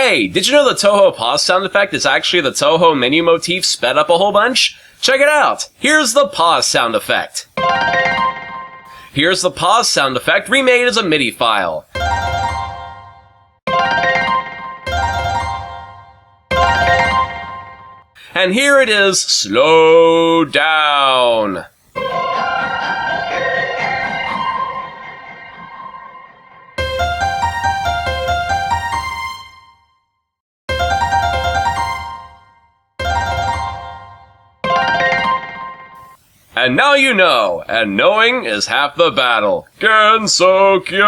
Hey, did you know the Touhou pause sound effect is actually the Touhou menu motif sped up a whole bunch? Check it out! Here's the pause sound effect. Here's the pause sound effect remade as a MIDI file. And here it is, slow down. And now you know, and knowing is half the battle. Gensokyo!